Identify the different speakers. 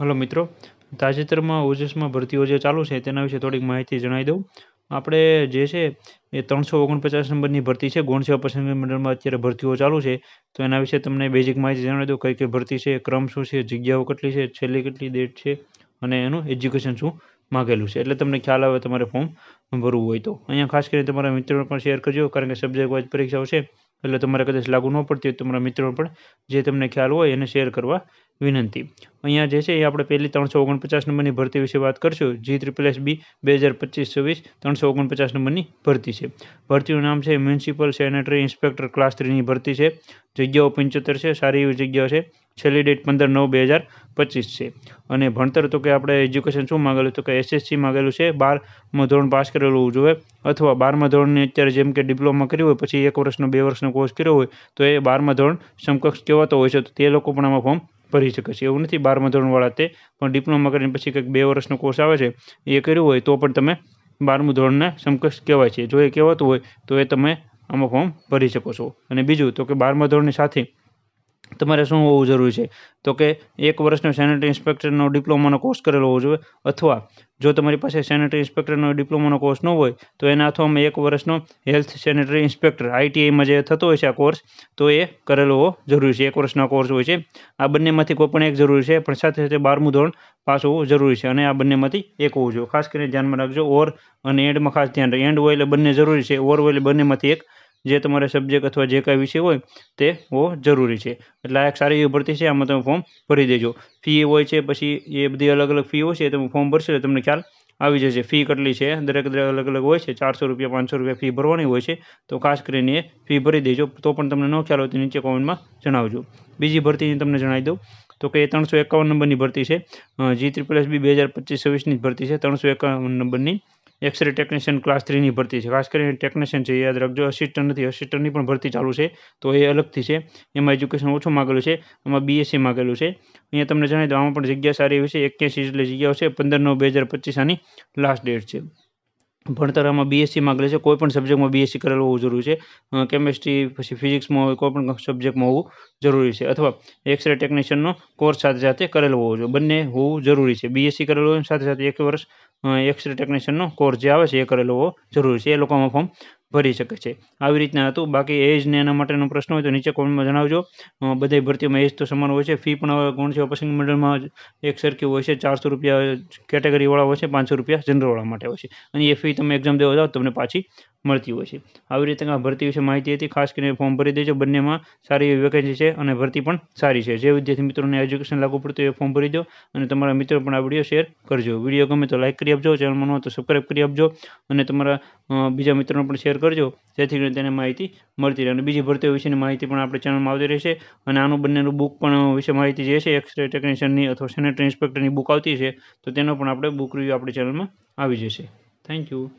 Speaker 1: Hello મિત્રો, તાજેતરમાં ઓજસમાં ભરતીઓ જે ચાલુ છે તેના વિશે થોડીક માહિતી જણાવી દઉં. આપણે જે છે એ 349 નંબરની ભરતી છે. ગૌણ સેવા પસંદગી મંડળમાં અત્યારે ભરતીઓ ચાલુ છે, તો એના વિશે તમને બેઝિક માહિતી જણાવી દઉં. કઈ કઈ ભરતી છે, ક્રમ શું છે, જગ્યાઓ કેટલી છે, છેલ્લી કેટલી ડેટ છે અને એનું એજ્યુકેશન શું માગેલું છે, એટલે તમને ખ્યાલ આવે તમારે ફોર્મ ભરવું હોય તો. અહીંયા ખાસ કરીને તમારા મિત્રોને પણ શેર કરજો, કારણ કે સબ્જેક્ટ વાઇઝ પરીક્ષાઓ છે એટલે તમારે કદાચ લાગુ ન પડતી હોય તમારા મિત્રો પણ જે તમને ખ્યાલ હોય એને શેર કરવા વિનંતી. અહીંયા જે છે એ આપણે પહેલી 349 નંબરની ભરતી વિશે વાત કરશું. GSSB 2025-26 349 નંબરની ભરતી છે. ભરતીનું નામ છે મ્યુનિસિપલ સેનેટરી ઇન્સ્પેક્ટર ક્લાસ 3ની ભરતી છે. જગ્યાઓ 75 છે, સારી એવી જગ્યાઓ છે. છેલ્લી ડેટ 15/9/2025 છે. અને ભણતર તો કે આપણે એજ્યુકેશન શું માગેલું તો કે SSC માગેલું છે. 12મું ધોરણ પાસ કરેલું હોવું જોઈએ, અથવા 12મા ધોરણની અત્યારે જેમ કે ડિપ્લોમા કર્યું હોય પછી 1 વર્ષનો 2 વર્ષનો કોર્સ કર્યો હોય તો એ 12મા ધોરણ સમકક્ષ કહેવાતો હોય છે, તો તે લોકો પણ આમાં ફોર્મ ભરી શકે છે. એવું નથી 12મા ધોરણવાળા તે પણ ડિપ્લોમા કરીને પછી કંઈક 2 વર્ષનો કોર્સ આવે છે એ કર્યું હોય તો પણ તમે 12મું ધોરણને સમકક્ષ કહેવાય છે. જો એ કહેવાતું હોય તો એ તમે આમાં ફોર્મ ભરી શકો છો. અને બીજું તો કે 12મા ધોરણની સાથે તમારે શું હોવું જરૂરી છે તો કે 1 વર્ષનો સેનેટરી ઇન્સ્પેક્ટરનો ડિપ્લોમાનો કોર્સ કરેલો હોવો જોઈએ, અથવા જો તમારી પાસે સેનેટરી ઇન્સ્પેક્ટરનો ડિપ્લોમાનો કોર્સ ન હોય તો એના અથવામાં 1 વર્ષનો હેલ્થ સેનેટરી ઇન્સ્પેક્ટર ITIમાં જે થતો હોય છે આ કોર્સ, તો એ કરેલો હોવો જરૂરી છે. 1 વર્ષનો કોર્સ હોય છે. આ બંનેમાંથી કોઈ પણ એક જરૂરી છે, પણ સાથે સાથે 12મું ધોરણ પાસ હોવું જરૂરી છે, અને આ બંનેમાંથી એક હોવું જોઈએ. ખાસ કરીને ધ્યાનમાં રાખજો. ઓર અને એન્ડમાં ખાસ ધ્યાન રાખજો. એન્ડ હોય એટલે બંને જરૂરી છે, ઓર હોય એટલે બંનેમાંથી એક જે તમારે સબ્જેક્ટ અથવા જે કાંઈ વિષય હોય તે હોવો જરૂરી છે. એટલે આ એક સારી એવી ભરતી છે, આમાં તમે ફોર્મ ભરી દેજો. ફી હોય છે, પછી એ બધી અલગ અલગ ફી હોય છે, તમે ફોર્મ ભરશો એટલે તમને ખ્યાલ આવી જશે. ફી કેટલી છે, દરેક અલગ અલગ હોય છે. 400 રૂપિયા 500 રૂપિયા ફી ભરવાની હોય છે, તો ખાસ કરીને એ ફી ભરી દેજો. તો પણ તમને ન ખ્યાલ હોય તો નીચે કોમેન્ટમાં જણાવજો. બીજી ભરતીની તમને જણાવી દઉં તો કે 351 નંબરની ભરતી છે. GSSB 2025-26ની ભરતી છે. 351 નંબરની એક્સરે ટેકનિશિયન ક્લાસ 3ની ભરતી છે. ખાસ કરીને ટેકનિશિયન છે, યાદ રાખજો. અસિસ્ટન્ટ નથી, અસિસ્ટન્ટની પણ ભરતી ચાલુ છે, તો એ અલગથી છે. એમાં એજ્યુકેશન ઓછું માગેલું છે, એમાં BSc માગેલું છે. અહીંયા તમને જણાવી દઉં આમાં પણ જગ્યા સારી એવી છે. 81 જેટલી જગ્યાઓ છે. 15/9/2025 આની લાસ્ટ ડેટ છે. ભણતર આમાં BSc માગેલું છે. કોઈ પણ સબ્જેક્ટમાં BSc કરેલું હોવું જરૂરી છે. કેમેસ્ટ્રી પછી ફિઝિક્સમાં હોય કોઈ પણ સબ્જેક્ટમાં હોવું જરૂરી છે, અથવા એક્સરે ટેકનિશિયનનો કોર્સ સાથે સાથે કરેલો હોવો જોઈએ. બંને હોવું જરૂરી છે. BSc કરેલું હોય સાથે સાથે 1 વર્ષ એક્સરે ટેકનિશિયનનો કોર્સ જે આવે છે એ કરેલો હોવો જરૂરી છે. એ લોકો આમાં ફોર્મ ભરી શકે છે. આવી રીતના હતું. બાકી એજ ને એના માટેનો પ્રશ્ન હોય તો નીચે કોમેન્ટમાં જણાવજો. બધી ભરતીઓમાં એજ તો સમાન હોય છે. ફી પણ હવે ગૌણ સેવા પસંદગી મંડળમાં એક સરખી હોય છે. 400 રૂપિયા કેટેગરીવાળા હોય છે, 500 રૂપિયા જનરલવાળા માટે હોય છે, અને એ ફી તમે એક્ઝામ દેવા જાઓ તમને પાછી મળતી હોય છે. આવી રીતે ભરતી વિશે માહિતી હતી. ખાસ કરીને ફોર્મ ભરી દેજો. બંનેમાં સારી એવી વેકેન્સી છે અને ભરતી પણ સારી છે. જે વિદ્યાર્થી મિત્રોને એજ્યુકેશન લાગુ પડતું હોય એ ફોર્મ ભરી દો, અને તમારા મિત્રો પણ આ વિડીયો શેર કરજો. વિડીયો ગમે તો લાઇક કરી આપજો, ચેનલમાં ન હોય તો સબસ્ક્રાઈબ કરી આપજો, અને તમારા બીજા મિત્રોને પણ શેર કરજો, જેથી કરીને તેને માહિતી મળતી રહે. અને બીજી ભરતીઓ વિશેની માહિતી પણ આપણે ચેનલમાં આવતી રહેશે. અને આનું બંનેનું બુક પણ વિશે માહિતી જે છે એક્સરે ટેકનિશિયનની અથવા સેનેટરી ઇન્સ્પેક્ટરની બુક આવતી છે, તો તેનો પણ આપણે બુક રિવ્યૂ આપણી ચેનલમાં આવી જશે. Thank you.